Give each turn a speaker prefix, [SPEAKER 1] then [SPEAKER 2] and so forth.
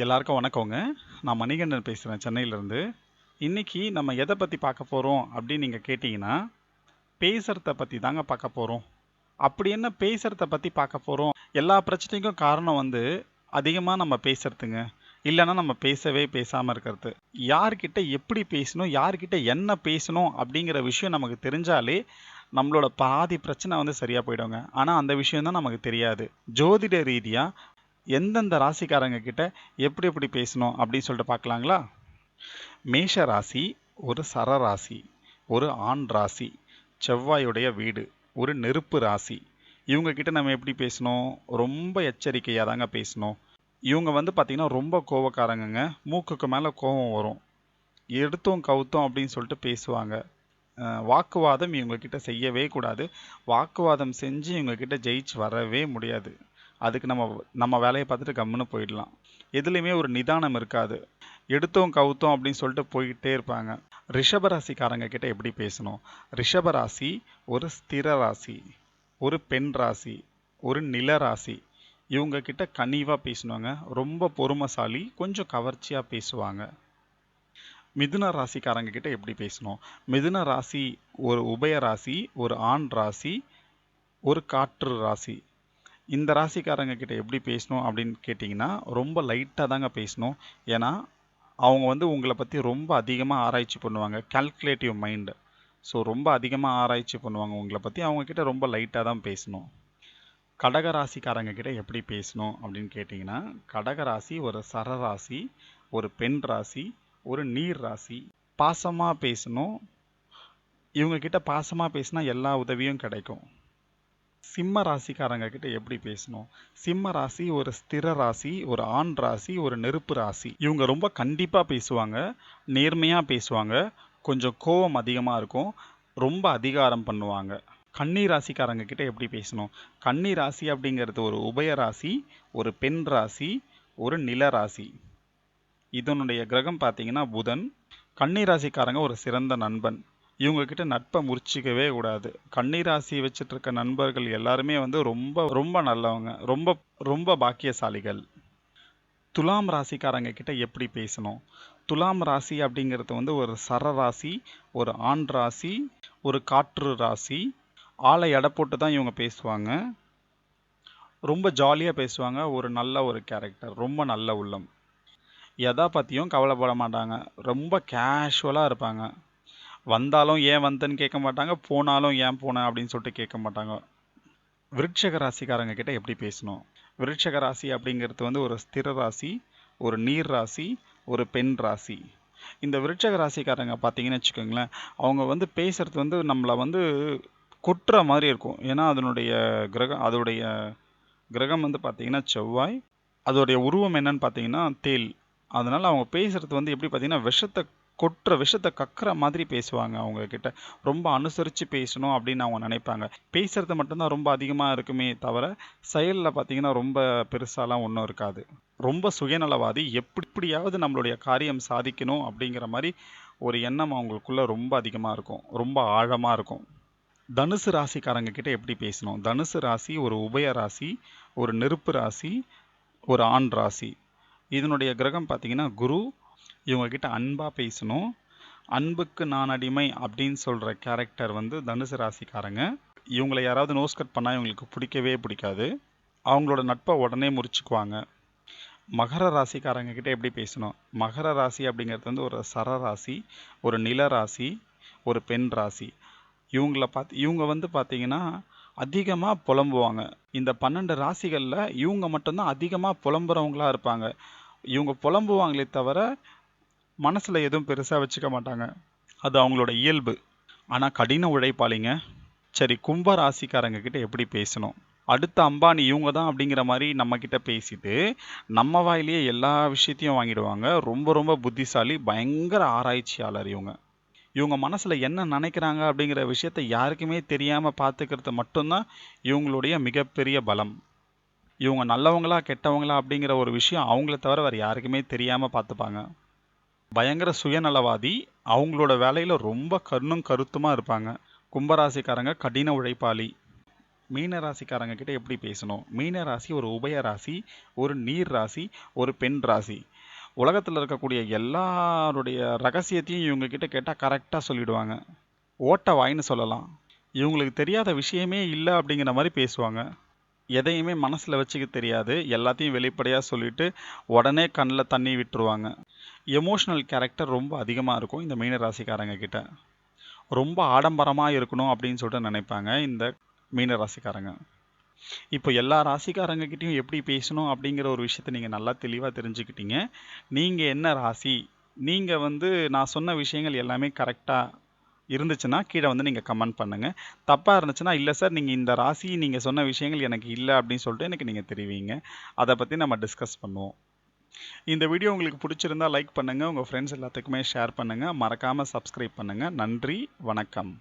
[SPEAKER 1] எல்லாருக்கும் வணக்கங்க. நான் மணிகண்டன் பேசுகிறேன் சென்னையிலேருந்து. இன்னைக்கு நம்ம எதை பற்றி பார்க்க போகிறோம் அப்படின்னு நீங்கள் கேட்டிங்கன்னா, பேசுறத பற்றி தாங்க பார்க்க போகிறோம். அப்படி என்ன பேசுறத பற்றி பார்க்க போகிறோம்? எல்லா பிரச்சனைக்கும் காரணம் அதிகமாக நம்ம பேசுறதுங்க. இல்லைன்னா நம்ம பேசவே பேசாமல் இருக்கிறது. யார்கிட்ட எப்படி பேசணும், யார்கிட்ட என்ன பேசணும் அப்படிங்கிற விஷயம் நமக்கு தெரிஞ்சாலே நம்மளோட பாதி பிரச்சனை சரியாக போயிடுங்க. ஆனால் அந்த விஷயம் தான் நமக்கு தெரியாது. ஜோதிட ரீதியாக எந்தெந்த ராசிக்காரங்க கிட்ட எப்படி எப்படி பேசணும் அப்படின்னு சொல்லிட்டு பார்க்கலாங்களா? மேஷ ராசி ஒரு சரராசி, ஒரு ஆண் ராசி, செவ்வாயுடைய வீடு, ஒரு நெருப்பு ராசி. இவங்க கிட்ட நம்ம எப்படி பேசணும்? ரொம்ப எச்சரிக்கையாக தாங்க பேசணும். இவங்க பார்த்தீங்கன்னா ரொம்ப கோவக்காரங்கங்க. மூக்குக்கு மேலே கோவம் வரும். எடுத்தோம் கவுத்தோம் அப்படின்னு சொல்லிட்டு பேசுவாங்க. வாக்குவாதம் இவங்க கிட்ட செய்யவே கூடாது. வாக்குவாதம் செஞ்சு இவங்க கிட்ட ஜெயிச்சு வரவே முடியாது. அதுக்கு நம்ம நம்ம வேலையை பார்த்துட்டு கம்முன்னு போயிடலாம். எதுலேயுமே ஒரு நிதானம் இருக்காது. எடுத்தோம் கவுத்தோம் அப்படின்னு சொல்லிட்டு போய்கிட்டே இருப்பாங்க. ரிஷபராசிக்காரங்க கிட்ட எப்படி பேசணும்? ரிஷபராசி ஒரு ஸ்திர ராசி, ஒரு பெண் ராசி, ஒரு நில ராசி. இவங்க கிட்ட கனிவாக பேசணுங்க. ரொம்ப பொறுமைசாலி, கொஞ்சம் கவர்ச்சியாக பேசுவாங்க. மிதுன ராசிக்காரங்க கிட்ட எப்படி பேசணும்? மிதுன ராசி ஒரு உபய ராசி, ஒரு ஆண் ராசி, ஒரு காற்று ராசி. இந்த ராசிக்காரங்க கிட்ட எப்படி பேசணும் அப்படின்னு கேட்டிங்கன்னா, ரொம்ப லைட்டாக தாங்க பேசணும். ஏன்னா அவங்க உங்களை பற்றி ரொம்ப அதிகமாக ஆராய்ச்சி பண்ணுவாங்க. Calculative mind. ஸோ ரொம்ப அதிகமாக ஆராய்ச்சி பண்ணுவாங்க உங்களை பற்றி. அவங்கக்கிட்ட ரொம்ப லைட்டாக தான் பேசணும். கடக ராசிக்காரங்க கிட்ட எப்படி பேசணும் அப்படின்னு கேட்டிங்கன்னா, கடக ராசி ஒரு சரராசி, ஒரு பெண் ராசி, ஒரு நீர் ராசி. பாசமாக பேசணும். இவங்க கிட்ட பாசமாக பேசினா எல்லா உதவியும் கிடைக்கும். சிம்ம ராசிக்காரங்க கிட்ட எப்படி பேசணும்? சிம்ம ராசி ஒரு ஸ்திர ராசி, ஒரு ஆண் ராசி, ஒரு நெருப்பு ராசி. இவங்க ரொம்ப கண்டிப்பாக பேசுவாங்க, நேர்மையாக பேசுவாங்க, கொஞ்சம் கோபம் அதிகமாக இருக்கும், ரொம்ப அதிகாரம் பண்ணுவாங்க. கன்னி ராசிக்காரங்க கிட்ட எப்படி பேசணும்? கன்னி ராசி அப்படிங்கிறது ஒரு உபய ராசி, ஒரு பெண் ராசி, ஒரு நில ராசி. இதனுடைய கிரகம் பார்த்தீங்கன்னா புதன். கன்னி ராசிக்காரங்க ஒரு சிறந்த நண்பன். இவங்க கிட்ட நட்பை முறிச்சிக்கவே கூடாது. கன்னிராசி வச்சுட்டு இருக்க நண்பர்கள் எல்லாருமே ரொம்ப ரொம்ப நல்லவங்க, ரொம்ப ரொம்ப பாக்கியசாலிகள். துலாம் ராசிக்காரங்க கிட்ட எப்படி பேசணும்? துலாம் ராசி அப்படிங்கிறது ஒரு சரராசி, ஒரு ஆண் ராசி, ஒரு காற்று ராசி. ஆளை எடை போட்டு தான் இவங்க பேசுவாங்க. ரொம்ப ஜாலியாக பேசுவாங்க. ஒரு நல்ல ஒரு கேரக்டர், ரொம்ப நல்ல உள்ளம். எதை பற்றியும் கவலைப்பட மாட்டாங்க. ரொம்ப கேஷுவலாக இருப்பாங்க. வந்தாலும் ஏன் வந்தேன்னு கேட்க மாட்டாங்க, போனாலும் ஏன் போனேன் அப்படின்னு சொல்லிட்டு கேட்க மாட்டாங்க. விருட்சக ராசிக்காரங்க கிட்ட எப்படி பேசணும்? விருட்சக ராசி அப்படிங்கிறது ஒரு ஸ்திர ராசி, ஒரு நீர் ராசி, ஒரு பெண் ராசி. இந்த விருட்சக ராசிக்காரங்க பார்த்தீங்கன்னு வச்சுக்கோங்களேன், அவங்க பேசுறது நம்மளை கொட்டுற மாதிரி இருக்கும். ஏன்னா அதோடைய கிரகம் பார்த்தீங்கன்னா செவ்வாய். அதோடைய உருவம் என்னன்னு பார்த்தீங்கன்னா தேள். அதனால அவங்க பேசுறது எப்படி பார்த்தீங்கன்னா விஷத்தை கக்குற மாதிரி பேசுவாங்க. அவங்க கிட்ட ரொம்ப அனுசரித்து பேசணும் அப்படின்னு அவங்க நினைப்பாங்க. பேசுறது மட்டும்தான் ரொம்ப அதிகமாக இருக்குமே தவிர செயலில் பார்த்தீங்கன்னா ரொம்ப பெருசாலாம் ஒன்றும் இருக்காது. ரொம்ப சுயநலவாதி. எப்படியாவது நம்மளுடைய காரியம் சாதிக்கணும் அப்படிங்கிற மாதிரி ஒரு எண்ணம் அவங்களுக்குள்ள ரொம்ப அதிகமாக இருக்கும், ரொம்ப ஆழமாக இருக்கும். தனுசு ராசிக்காரங்க கிட்ட எப்படி பேசணும்? தனுசு ராசி ஒரு உபய ராசி, ஒரு நெருப்பு ராசி, ஒரு ஆண் ராசி. இதனுடைய கிரகம் பார்த்தீங்கன்னா குரு. இவங்க கிட்ட அன்பாக பேசணும். அன்புக்கு நான் அடிமை அப்படின்னு சொல்கிற கேரக்டர் தனுசு ராசிக்காரங்க. இவங்களை யாராவது நோஸ் கட் பண்ணால் இவங்களுக்கு பிடிக்கவே பிடிக்காது. அவங்களோட நட்பை உடனே முறிச்சுக்குவாங்க. மகர ராசிக்காரங்க கிட்ட எப்படி பேசணும்? மகர ராசி அப்படிங்கிறது ஒரு சரராசி, ஒரு நில ராசி, ஒரு பெண் ராசி. இவங்க பார்த்தீங்கன்னா அதிகமாக புலம்புவாங்க. இந்த 12 ராசிகளில் இவங்க மட்டும்தான் அதிகமாக புலம்புறவங்களா இருப்பாங்க. இவங்க புலம்புவாங்களே தவிர மனசில் எதுவும் பெருசாக வச்சுக்க மாட்டாங்க. அது அவங்களோட இயல்பு. ஆனால் கடின உழைப்பாளிங்க. சரி, கும்ப ராசிக்காரங்க கிட்ட எப்படி பேசணும்? அடுத்த அம்பானி இவங்க தான் அப்படிங்கிற மாதிரி நம்மக்கிட்ட பேசிட்டு நம்ம வாயிலேயே எல்லா விஷயத்தையும் வாங்கிடுவாங்க. ரொம்ப ரொம்ப புத்திசாலி, பயங்கர ஆராய்ச்சியாளர் இவங்க. இவங்க மனசில் என்ன நினைக்கிறாங்க அப்படிங்கிற விஷயத்தை யாருக்குமே தெரியாமல் பார்த்துக்கிறது மட்டும்தான் இவங்களுடைய மிகப்பெரிய பலம். இவங்க நல்லவங்களா கெட்டவங்களா அப்படிங்கிற ஒரு விஷயம் அவங்கள தவிர வேறு யாருக்குமே தெரியாமல் பார்த்துப்பாங்க. பயங்கர சுயநலவாதி. அவங்களோட வேலையில் ரொம்ப கண்ணும் கருத்துமாக இருப்பாங்க. கும்பராசிக்காரங்க கடின உழைப்பாளி. மீன ராசிக்காரங்க கிட்ட எப்படி பேசணும்? மீன ராசி ஒரு உபய ராசி, ஒரு நீர் ராசி, ஒரு பெண் ராசி. உலகத்தில் இருக்கக்கூடிய எல்லாருடைய ரகசியத்தையும் இவங்க கிட்ட கேட்டால் கரெக்டாக சொல்லிடுவாங்க. ஓட்ட வாயின்னு சொல்லலாம். இவங்களுக்கு தெரியாத விஷயமே இல்லை அப்படிங்கிற மாதிரி பேசுவாங்க. எதையுமே மனசில் வச்சுக்க தெரியாது. எல்லாத்தையும் வெளிப்படையாக சொல்லிட்டு உடனே கண்ணில் தண்ணி விட்டுருவாங்க. எமோஷ்னல் கேரக்டர் ரொம்ப அதிகமாக இருக்கும் இந்த மீன ராசிக்காரங்க கிட்ட. ரொம்ப ஆடம்பரமாக இருக்கணும் அப்படின்னு சொல்லிட்டு நினைப்பாங்க இந்த மீன ராசிக்காரங்க. இப்போ எல்லா ராசிக்காரங்ககிட்டயும் எப்படி பேசணும் அப்படிங்கிற ஒரு விஷயத்தை நீங்கள் நல்லா தெளிவாக தெரிஞ்சுக்கிட்டீங்க. நீங்கள் என்ன ராசி? நீங்கள் நான் சொன்ன விஷயங்கள் எல்லாமே கரெக்டாக இருந்துச்சுன்னா கீழே நீங்கள் கமெண்ட் பண்ணுங்கள். தப்பாக இருந்துச்சுன்னா இல்லை சார் நீங்கள் இந்த ராசி நீங்கள் சொன்ன விஷயங்கள் எனக்கு இல்லை அப்படின்னு சொல்லிட்டு எனக்கு நீங்கள் தெரிவிங்க. அதை பற்றி நம்ம டிஸ்கஸ் பண்ணுவோம். இந்த வீடியோ உங்களுக்கு பிடிச்சிருந்தா லைக் பண்ணுங்கள், உங்கள் ஃப்ரெண்ட்ஸ் எல்லாத்துக்குமே ஷேர் பண்ணுங்கள், மறக்காமல் சப்ஸ்கிரைப் பண்ணுங்கள். நன்றி, வணக்கம்.